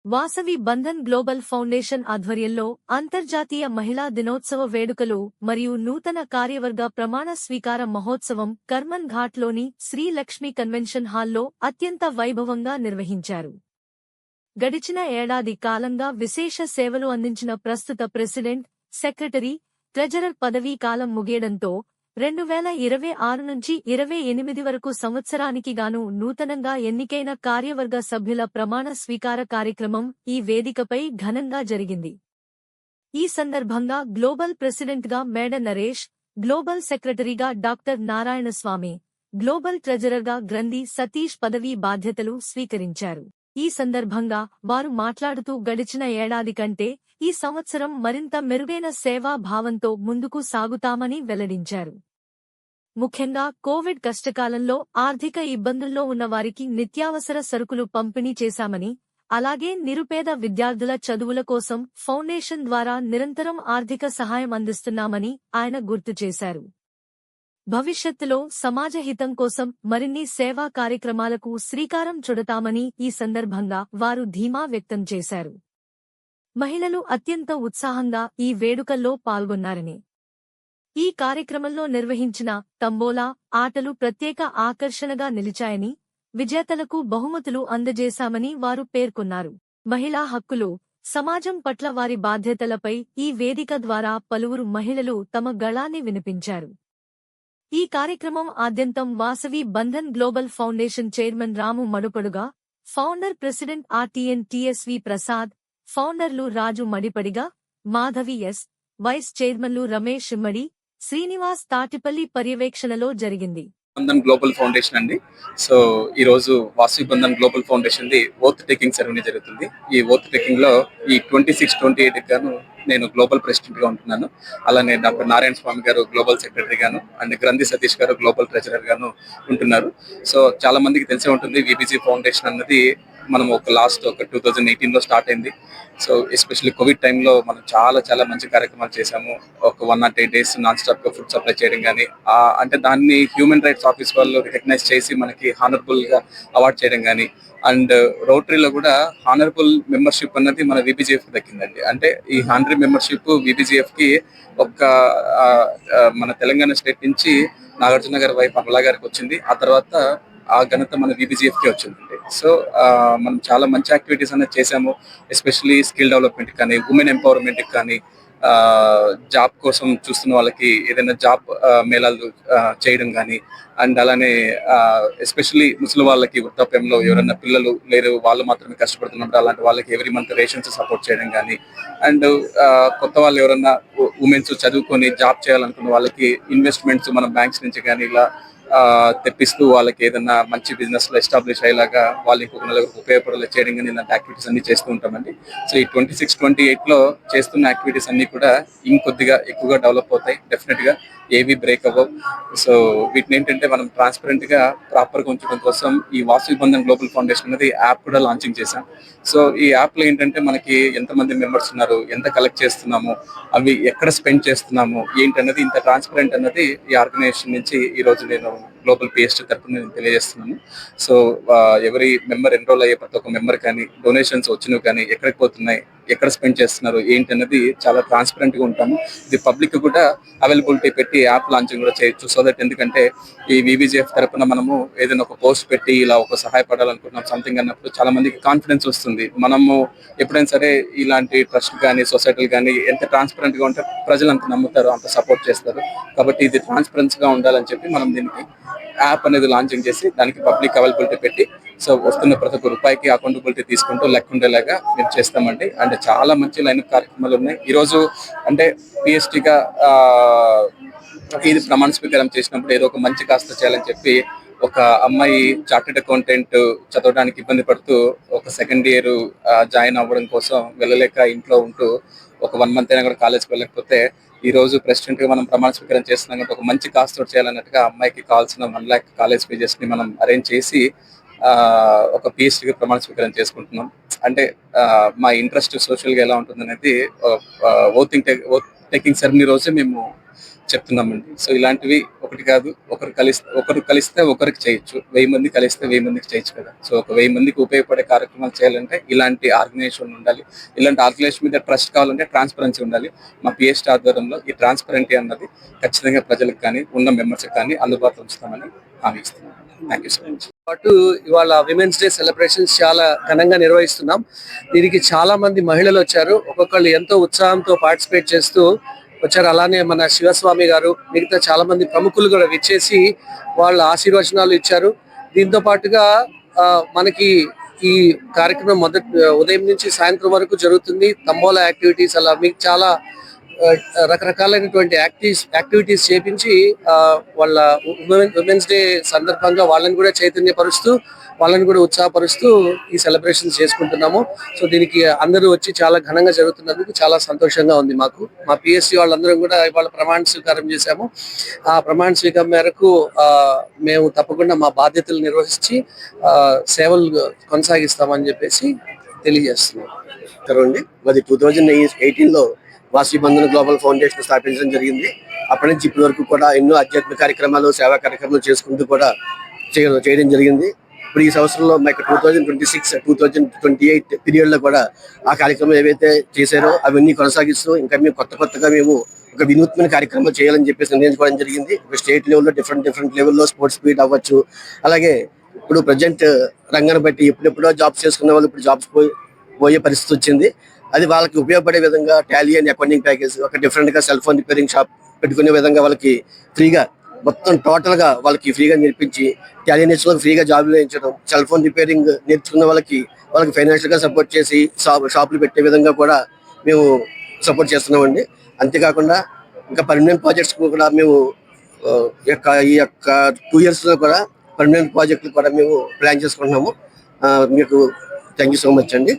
Vasavi Bandhan global foundation ఆధ్వర్యంలో అంతర్జాతీయ మహిళా దినోత్సవ వేడుకలు మరియు నూతన కార్యవర్గ ప్రమాణ స్వీకార మహోత్సవం కర్మన్ ఘాట్లోని శ్రీ లక్ష్మీ కన్వెన్షన్ హాల్లో అత్యంత వైభవంగా నిర్వహించారు. గడిచిన ఏడాది కాలంగా విశేష సేవలు అందించిన ప్రస్తుత ప్రెసిడెంట్, సెక్రటరీ, ట్రెజరర్ పదవీ కాలం ముగియడంతో 2026 నుంచి 28 వరకు సంవత్సరానికి గాను నూతనంగా ఎన్నికైన కార్యవర్గ సభ్యుల ప్రమాణ స్వీకార కార్యక్రమం ఈ వేదికపై ఘనంగా జరిగింది. ఈ సందర్భంగా గ్లోబల్ ప్రెసిడెంట్గా మేడ నరేష్, గ్లోబల్ సెక్రటరీగా డాక్టర్ నారాయణస్వామి, గ్లోబల్ ట్రెజరర్గా గ్రంథి సతీష్ పదవీ బాధ్యతలు స్వీకరించారు. ఈ సందర్భంగా వారు మాట్లాడుతూ గడిచిన ఏడాది కంటే ఈ సంవత్సరం మరింత మెరుగైన సేవా భావంతో ముందుకు సాగుతామని వెల్లడించారు. ముఖ్యంగా కోవిడ్ కష్టకాలంలో ఆర్థిక ఇబ్బందుల్లో ఉన్నవారికి నిత్యావసర సరుకులు పంపిణీ చేశామని, అలాగే నిరుపేద విద్యార్థుల చదువుల కోసం ఫౌండేషన్ ద్వారా నిరంతరం ఆర్థిక సహాయం అందిస్తున్నామని ఆయన గుర్తు చేశారు. భవిష్యత్తులో సమాజ హితం కోసం మరిన్ని సేవా కార్యక్రమాలకు శ్రీకారం చుడతామని ఈ సందర్భంగా వారు ధీమా వ్యక్తం చేశారు. మహిళలు అత్యంత ఉత్సాహంగా ఈ వేడుకల్లో పాల్గొన్నారని, ఈ కార్యక్రమంలో నిర్వహించిన తంబోలా ఆటలు ప్రత్యేక ఆకర్షణగా నిలిచాయని, విజేతలకు బహుమతులు అందజేశామని వారు పేర్కొన్నారు. మహిళా హక్కులు, సమాజం పట్ల వారి బాధ్యతలపై ఈ వేదిక ద్వారా పలువురు మహిళలు తమ గళాన్ని వినిపించారు. ఈ కార్యక్రమం ఆద్యంతం Vasavi Bandhan global foundation chairman Ramu Madupadiga, founder president RTN TSV Prasad, ఫౌండర్లు రాజు మడిపడిగా, మాధవి ఎస్, వైస్ చైర్మన్లు రమేష్ ఇమ్మడి, శ్రీనివాస్ తాటిపల్లి పర్యవేక్షణలో జరిగింది. బంధన్ గ్లోబల్ ఫౌండేషన్ అండి. సో ఈ రోజు Vasavi Bandhan global foundation the oath taking ceremony జరుగుతుంది. ఈ ఓత్ టేకింగ్ లో ఈ 26-28 గాను నేను గ్లోబల్ ప్రెసిడెంట్ గా ఉంటున్నాను. అలానే డాక్టర్ నారాయణ స్వామి గారు గ్లోబల్ సెక్రటరీ గాను, అండ్ గ్రంథి సతీష్ గారు గ్లోబల్ ట్రెజరర్ గాను ఉంటున్నారు. సో చాలా మందికి తెలిసే ఉంటుంది, విబిజి ఫౌండేషన్ అన్నది మనం లాస్ట్ 2018 లో స్టార్ట్ అయింది. సో ఎస్పెషల్లీ కోవిడ్ టైంలో మనం చాలా మంచి కార్యక్రమాలు చేశాము. ఒక 108 days నాన్ స్టాప్ గా ఫుడ్ సప్లై చేయడం కానీ, అంటే దాన్ని హ్యూమన్ రైట్స్ ఆఫీస్ వాళ్ళు రికగ్నైజ్ చేసి మనకి హానరబుల్ గా అవార్డ్ చేయడం కానీ, అండ్ రోటరీలో కూడా హానరబుల్ మెంబర్షిప్ అన్నది మన విబిజిఎఫ్ దక్కిందండి. అంటే ఈ హానరీ మెంబర్షిప్ విబిజిఎఫ్ కి మన తెలంగాణ స్టేట్ నుంచి నాగార్జున గారి వైఫ్ అమలా గారికి వచ్చింది. ఆ తర్వాత ఆ ఘనత మన విబిజిఎఫ్ కి వచ్చిందండి. సో మనం చాలా మంచి యాక్టివిటీస్ అనేది చేశాము. ఎస్పెషల్లీ స్కిల్ డెవలప్మెంట్ కానీ, ఉమెన్ ఎంపవర్మెంట్ కానీ, జాబ్ కోసం చూస్తున్న వాళ్ళకి ఏదైనా జాబ్ మేళాలు చేయడం కానీ, అండ్ అలానే ఎస్పెషల్లీ ముసలి వాళ్ళకి వృద్ధాప్యంలో ఎవరైనా పిల్లలు లేరు, వాళ్ళు మాత్రమే కష్టపడుతున్నప్పుడు అలాంటి వాళ్ళకి ఎవ్రీ మంత్ రేషన్స్ సపోర్ట్ చేయడం కానీ, అండ్ కొత్త వాళ్ళు ఎవరైనా ఉమెన్స్ చదువుకొని జాబ్ చేయాలనుకున్న వాళ్ళకి ఇన్వెస్ట్మెంట్స్ మనం బ్యాంక్స్ నుంచి కానీ ఇలా తెప్పిస్తూ వాళ్ళకి ఏదైనా మంచి బిజినెస్ లో ఎస్టాబ్లిష్ అయ్యేలాగా వాళ్ళు ఇంకొక నలుగురికి ఉపయోగపడేలా చేయడం కానీ ఇలాంటి యాక్టివిటీస్ అన్ని చేస్తూ ఉంటామండి. సో ఈ 26-28 లో చేస్తున్న యాక్టివిటీస్ అన్ని కూడా ఇంకొద్దిగా ఎక్కువగా డెవలప్ అవుతాయి. డెఫినెట్ గా ఏవి బ్రేక్ అవ్వవు. సో వీటిని ఏంటంటే మనం ట్రాన్స్పరెంట్ గా ప్రాపర్ గా ఉంచడం కోసం ఈ వాసవి బంధన్ గ్లోబల్ ఫౌండేషన్ అనేది యాప్ కూడా లాంచింగ్ చేశాం. సో ఈ యాప్ లో ఏంటంటే మనకి ఎంతమంది మెంబర్స్ ఉన్నారు, ఎంత కలెక్ట్ చేస్తున్నాము, అవి ఎక్కడ స్పెండ్ చేస్తున్నాము ఏంటన్నది ఇంత ట్రాన్స్పరెంట్ అన్నది ఈ ఆర్గనైజేషన్ నుంచి ఈ రోజు నేను గ్లోబల్ పిఎస్టీ తరఫున నేను తెలియజేస్తున్నాను. సో ఎవరి మెంబర్ ఎన్రోల్ అయ్యే ప్రతి ఒక్క మెంబర్ కానీ, డొనేషన్స్ వచ్చినవి కానీ ఎక్కడికి పోతున్నాయి, ఎక్కడ స్పెండ్ చేస్తున్నారు ఏంటి అన్నది చాలా ట్రాన్స్పరెంట్ గా ఉంటాము. ఇది పబ్లిక్ కూడా అవైలబిలిటీ పెట్టి యాప్ లాంచింగ్ కూడా చేయొచ్చు. సో దట్ ఎందుకంటే ఈ విబిజిఎఫ్ తరఫున మనము ఏదైనా ఒక పోస్ట్ పెట్టి ఇలా ఒక సహాయపడాలనుకుంటున్నాం సంథింగ్ అన్నప్పుడు చాలా మందికి కాన్ఫిడెన్స్ వస్తుంది. మనము ఎప్పుడైనా సరే ఇలాంటి ట్రస్ట్ కానీ, సొసైటీలు కానీ ఎంత ట్రాన్స్పరెంట్ గా ఉంటే ప్రజలు అంత నమ్ముతారు, అంత సపోర్ట్ చేస్తారు. కాబట్టి ఇది ట్రాన్స్పరెన్స్ గా ఉండాలని చెప్పి మనం దీనికి యాప్ అనేది లాంచింగ్ చేసి దానికి పబ్లిక్ అవైలబిలిటీ పెట్టి, సో వస్తున్న ప్రతి ఒక్క రూపాయికి అకౌంటబిలిటీ తీసుకుంటూ లెక్క ఉండేలాగా మేము చేస్తామండి. అంటే చాలా మంచి లైన్ కార్యక్రమాలు ఉన్నాయి. ఈరోజు అంటే పిఎస్టీగా ఇది ప్రమాణ స్వీకారం చేసినప్పుడు ఏదో ఒక మంచి కాస్త చేయాలని చెప్పి ఒక అమ్మాయి చార్టెడ్ అకౌంటెంట్ చదవడానికి ఇబ్బంది పడుతూ ఒక సెకండ్ ఇయర్ జాయిన్ అవ్వడం కోసం వెళ్ళలేక ఇంట్లో ఉంటూ ఒక 1 month అయినా కూడా కాలేజ్కి వెళ్ళకపోతే ఈ రోజు ప్రెసిడెంట్ గా మనం ప్రమాణ స్వీకారం చేస్తున్నాం కాబట్టి ఒక మంచి కాస్ట్ చేయాలన్నట్టుగా అమ్మాయికి కావాల్సిన 1 lakh కాలేజ్ ఫీజెస్ ని మనం అరేంజ్ చేసి ఒక పిహెచ్డీగా ప్రమాణ స్వీకారం చేసుకుంటున్నాం. అంటే మా ఇంట్రెస్ట్ సోషల్ గా ఎలా ఉంటుంది అనేది ఓత్ టేకింగ్ సెరమనీ రోజే మేము చెప్తున్నామండి. సో ఇలాంటివి ఒకటి కాదు, ఒకరు కలిస్తే ఒకరికి చేయొచ్చు, 1000 మంది కలిస్తే 1000 మందికి చేయొచ్చు కదా. సో ఒక 1000 మందికి ఉపయోగపడే కార్యక్రమాలు చేయాలంటే ఇలాంటి ఆర్గనైజేషన్ ఉండాలి. ఇలాంటి ఆర్గనైజేషన్ మీద ట్రస్ట్ కావాలంటే ట్రాన్స్పరెన్సీ ఉండాలి. మా పిఎస్టీ ఆధ్వర్యంలో ఈ ట్రాన్స్పరెంటీ అన్నది ఖచ్చితంగా ప్రజలకు కానీ ఉన్న మెంబర్స్కి కానీ అందుబాటులో ఉంచుతామని హామీ ఇస్తున్నాం. Thank you so much. పాటు ఇవాళ విమెన్స్ డే సెలబ్రేషన్స్ చాలా ఘనంగా నిర్వహిస్తున్నాం. దీనికి చాలా మంది మహిళలు వచ్చారు. ఒక్కొక్కళ్ళు ఎంతో ఉత్సాహంతో పార్టిసిపేట్ చేస్తూ వచ్చారు. అలానే మన శివస్వామి గారు, మిగతా చాలా మంది ప్రముఖులు కూడా విచ్చేసి వాళ్ళ ఆశీర్వచనాలు ఇచ్చారు. దీంతో పాటుగా మనకి ఈ కార్యక్రమం ఉదయం నుంచి సాయంత్రం వరకు జరుగుతుంది. తంబోలా యాక్టివిటీస్, అలా మీకు చాలా రకరకాలైనటువంటి యాక్టివిటీస్ చేపించి వాళ్ళ ఉమెన్స్ డే సందర్భంగా వాళ్ళని కూడా చైతన్యపరుస్తూ, వాళ్ళని కూడా ఉత్సాహపరుస్తూ ఈ సెలబ్రేషన్స్ చేసుకుంటున్నాము. సో దీనికి అందరూ వచ్చి చాలా ఘనంగా జరుగుతున్నందుకు చాలా సంతోషంగా ఉంది మాకు. మా పిఎస్సి వాళ్ళందరం కూడా ఇవాళ ప్రమాణ స్వీకారం చేశాము. ఆ ప్రమాణ స్వీకారం మేరకు మేము తప్పకుండా మా బాధ్యతలు నిర్వహించి సేవలు కొనసాగిస్తామని చెప్పేసి తెలియజేస్తున్నాం. మాది 2018లో వాసవి బంధన్ గ్లోబల్ ఫౌండేషన్ స్థాపించడం జరిగింది. అప్పటి నుంచి ఇప్పటి వరకు కూడా ఎన్నో ఆధ్యాత్మిక కార్యక్రమాలు, సేవా కార్యక్రమాలు చేసుకుంటూ కూడా చేయడం జరిగింది. ఇప్పుడు ఈ సంవత్సరంలో మాకు 2026-2028 పీరియడ్ లో కూడా ఆ కార్యక్రమం ఏవైతే చేశారో అవన్నీ కొనసాగిస్తూ ఇంకా మేము కొత్తగా మేము ఒక వినూత్న కార్యక్రమాలు చేయాలని చెప్పేసి నిర్ణయించుకోవడం జరిగింది. స్టేట్ లెవెల్లో డిఫరెంట్ లెవెల్లో స్పోర్ట్స్ మీట్ అవ్వచ్చు. అలాగే ఇప్పుడు ప్రజెంట్ రంగాన్ని బట్టి ఎప్పుడెప్పుడో జాబ్స్ చేసుకున్న వాళ్ళు ఇప్పుడు జాబ్స్ పోయే పరిస్థితి వచ్చింది. అది వాళ్ళకి ఉపయోగపడే విధంగా టాలీ అండ్ అకౌంటింగ్ ప్యాకేజ్, ఒక డిఫరెంట్ గా సెల్ ఫోన్ రిపేరింగ్ షాప్ పెట్టుకునే విధంగా వాళ్ళకి ఫ్రీగా మొత్తం టోటల్ గా వాళ్ళకి ఫ్రీగా నేర్పించి, టాలీ నేర్చుకున్న ఫ్రీగా జాబ్లు వేయించడం, సెల్ ఫోన్ రిపేరింగ్ నేర్చుకున్న వాళ్ళకి ఫైనాన్షియల్ గా సపోర్ట్ చేసి షాపులు పెట్టే విధంగా కూడా మేము సపోర్ట్ చేస్తున్నామండి. అంతేకాకుండా ఇంకా పర్మనెంట్ ప్రాజెక్ట్స్ కూడా మేము ఈ యొక్క 2 years లో కూడా పర్మనెంట్ ప్రాజెక్టులు కూడా మేము ప్లాన్ చేసుకుంటున్నాము. మీకు థ్యాంక్ యూ సో మచ్ అండి.